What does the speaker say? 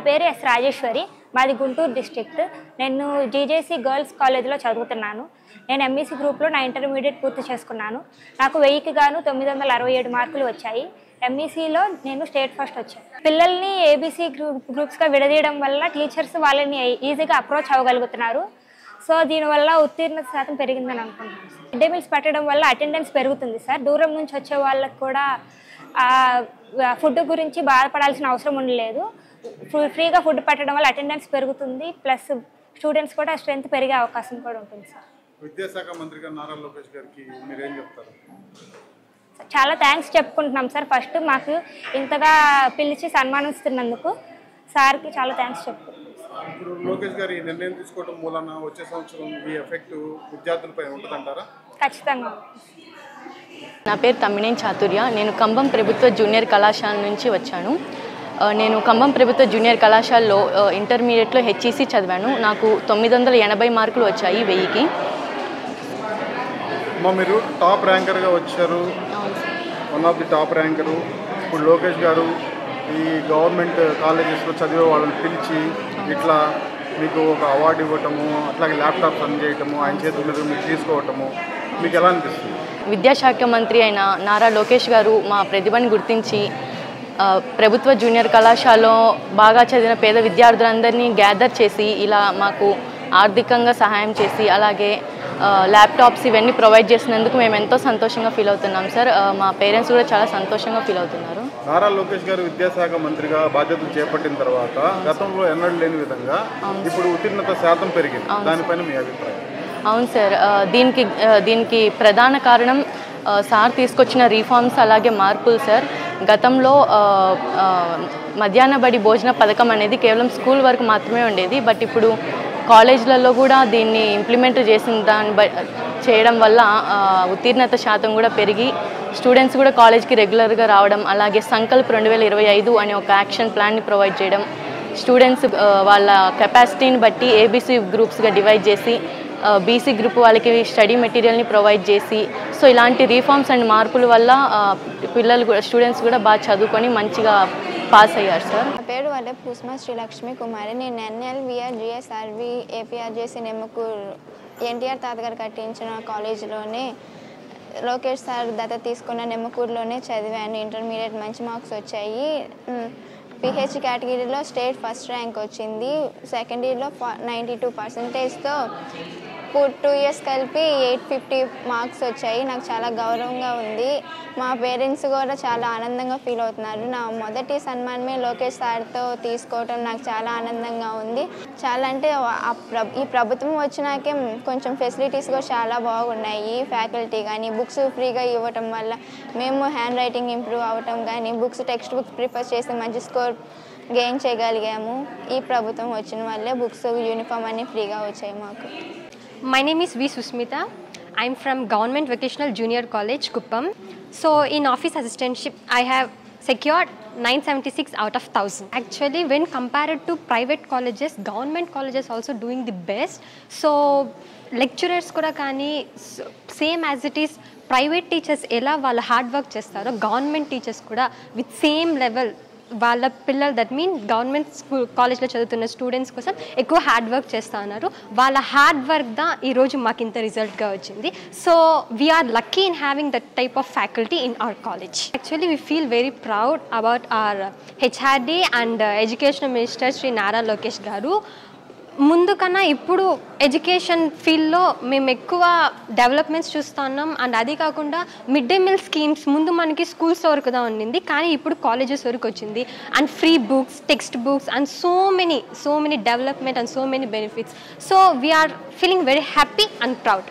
పేరు ఎస్ రాజేశ్వరి, మాది గుంటూరు డిస్ట్రిక్ట్. నేను జీజేసీ గర్ల్స్ కాలేజ్లో చదువుతున్నాను. నేను ఎంఈసీ గ్రూప్లో నా ఇంటర్మీడియట్ పూర్తి చేసుకున్నాను. నాకు 1000కి గాను 967 మార్కులు వచ్చాయి. ఎంఈసీలో నేను స్టేట్ ఫస్ట్ వచ్చాను. పిల్లల్ని ఏబీసీ గ్రూప్స్గా విడదీయడం వల్ల టీచర్స్ వాళ్ళని ఈజీగా అప్రోచ్ అవ్వగలుగుతున్నారు. సో దీనివల్ల ఉత్తీర్ణత శాతం పెరిగిందని అనుకుంటున్నాను. మిడ్ డే మీల్స్ పెట్టడం వల్ల అటెండెన్స్ పెరుగుతుంది సార్. దూరం నుంచి వచ్చే వాళ్ళకి కూడా ఫుడ్ గురించి బాధపడాల్సిన అవసరం ఉండలేదు. ఫ్రీగా ఫుడ్ పెట్టడం వల్ల అటెండెన్స్ పెరుగుతుంది, ప్లస్ స్టూడెంట్స్ కూడా స్ట్రెంత్ పెరిగే అవకాశం కూడా ఉంటుంది సార్. విద్యాశాఖ మంత్రిగా నారా లోకేష్ గారికి మీరేం చెప్తారు? చాలా థ్యాంక్స్ చెప్పుకుంటున్నాం సార్. ఫస్ట్ మాకు ఇంతగా పిలిచి సన్మానిస్తున్నందుకు సార్కి చాలా థ్యాంక్స్ చెప్పుకుంటున్నాం. ఇప్పుడు లోకేష్ గారు ఈ నిర్ణయం తీసుకోవడం మూలన వచ్చే సంవత్సరం ఈ ఎఫెక్ట్ విద్యార్థులపై ఉంటుందంటారా? ఖచ్చితంగా. నా పేరు తమ్మినేని చాతుర్య. నేను కంబం ప్రభుత్వ జూనియర్ కళాశాల నుంచి వచ్చాను. నేను కంబం ప్రభుత్వ జూనియర్ కళాశాలలో ఇంటర్మీడియట్లో హెచ్ఈసీ చదివాను. నాకు 980 మార్కులు వచ్చాయి 1000కి. మీరు టాప్ ర్యాంకర్గా వచ్చారు, one of the top ranker. ఇప్పుడు లోకేష్ గారు ఈ గవర్నమెంట్ కాలేజెస్లో చదివే వాళ్ళని పిలిచి ఇట్లా మీకు ఒక అవార్డు ఇవ్వటము, అట్లాగే ల్యాప్టాప్స్ అందజేయటము, ఆయన చేతుల మీద మీరు తీసుకోవటము మీకు ఎలా అనిపిస్తుంది? విద్యాశాఖ మంత్రి అయిన నారా లోకేష్ గారు మా ప్రతిభను గుర్తించి ప్రభుత్వ జూనియర్ కళాశాలలో బాగా చదివిన పేద విద్యార్థులందరినీ గ్యాదర్ చేసి ఇలా మాకు ఆర్థికంగా సహాయం చేసి అలాగే ల్యాప్టాప్స్ ఇవన్నీ ప్రొవైడ్ చేసినందుకు మేము ఎంతో సంతోషంగా ఫీల్ అవుతున్నాం సార్. మా పేరెంట్స్ కూడా చాలా సంతోషంగా ఫీల్ అవుతున్నారు. నారా లోకేష్ గారు విద్యాశాఖ మంత్రిగా బాధ్యతలు చేపట్టిన తర్వాత గతంలో ఎన్నడూ లేని విధంగా ఇప్పుడు ఉత్తీర్ణత శాతం పెరిగింది. దానిపైన మీ అభిప్రాయం? అవును సార్, దీనికి ప్రధాన కారణం సార్ తీసుకొచ్చిన రిఫార్మ్స్ అలాగే మార్పులు సార్. గతంలో మధ్యాహ్న బడి భోజన పథకం అనేది కేవలం స్కూల్ వరకు మాత్రమే ఉండేది. బట్ ఇప్పుడు కాలేజీలలో కూడా దీన్ని ఇంప్లిమెంట్ చేయడం వల్ల ఉత్తీర్ణత శాతం కూడా పెరిగి స్టూడెంట్స్ కూడా కాలేజ్కి రెగ్యులర్గా రావడం, అలాగే సంకల్ప్ 2025 అనే ఒక యాక్షన్ ప్లాన్ని ప్రొవైడ్ చేయడం, స్టూడెంట్స్ వాళ్ళ కెపాసిటీని బట్టి ఏబీసీ గ్రూప్స్గా డివైడ్ చేసి బీసీ గ్రూప్ వాళ్ళకి స్టడీ మెటీరియల్ని ప్రొవైడ్ చేసి, సో ఇలాంటి రీఫార్మ్స్ అండ్ మార్పుల వల్ల పిల్లలు కూడా స్టూడెంట్స్ కూడా బాగా చదువుకొని మంచిగా పాస్ అయ్యారు సార్. నా పేరు వల్ల పుష్మ శ్రీలక్ష్మి కుమారి. నేను ఎన్ఎల్విఆర్ జిఎస్ఆర్వి ఏపీఆర్జేసీ నెమ్మకూరు ఎన్టీఆర్ తాతగారు కట్టించిన కాలేజీలోనే లోకేష్ సార్ దత్త తీసుకున్న నెమ్మకూరులోనే చదివాను. ఇంటర్మీడియట్ మంచి మార్క్స్ వచ్చాయి. పిహెచ్ కేటగిరీలో స్టేట్ ఫస్ట్ ర్యాంక్ వచ్చింది. సెకండ్ ఇయర్లో 92%తో 2 years కలిపి 850 మార్క్స్ వచ్చాయి. నాకు చాలా గౌరవంగా ఉంది. మా పేరెంట్స్ కూడా చాలా ఆనందంగా ఫీల్ అవుతున్నారు. నా మొదటి సన్మానమే లోకేష్ సార్తో తీసుకోవటం నాకు చాలా ఆనందంగా ఉంది. చాలా అంటే ఈ ప్రభుత్వం వచ్చినాకే కొంచెం ఫెసిలిటీస్ కూడా చాలా బాగున్నాయి. ఫ్యాకల్టీ కానీ బుక్స్ ఫ్రీగా ఇవ్వటం వల్ల మేము హ్యాండ్ రైటింగ్ ఇంప్రూవ్ అవ్వటం కానీ టెక్స్ట్ బుక్స్ ప్రిఫర్ చేసి మంచి స్కోర్ గెయిన్ చేయగలిగాము. ఈ ప్రభుత్వం వచ్చిన వల్లే బుక్స్ యూనిఫామ్ అన్నీ ఫ్రీగా వచ్చాయి మాకు. My name is V. Susmita. I'm from Government Vocational Junior College, Kuppam. So in office assistantship, I have secured 976 out of 1000. Actually, when compared to private colleges, government colleges also doing the best. So lecturers kuda kani same as it is private teachers ela valla hard work chestaro, government teachers kuda with same level వాళ్ళ పిల్లలు that mean government school కాలేజ్లో చదువుతున్న students కోసం ఎక్కువ hard work చేస్తూ ఉన్నారు. వాళ్ళ hard work ఈరోజు మాకు ఇంత రిజల్ట్గా వచ్చింది. So we are lucky in having that type of faculty in our college. Actually we feel very proud about our HRD and education minister Shri Nara Lokesh garu. ముందు కన్నా ఇప్పుడు ఎడ్యుకేషన్ ఫీల్డ్లో మేము ఎక్కువ డెవలప్మెంట్స్ చూస్తూ ఉన్నాం. అండ్ అది కాకుండా మిడ్ డే మీల్ స్కీమ్స్ ముందు మనకి స్కూల్స్ వరకు దా ఉండింది, కానీ ఇప్పుడు కాలేజెస్ వరకు వచ్చింది. And free books, textbooks and so many development and so many benefits. So we are feeling very happy and proud.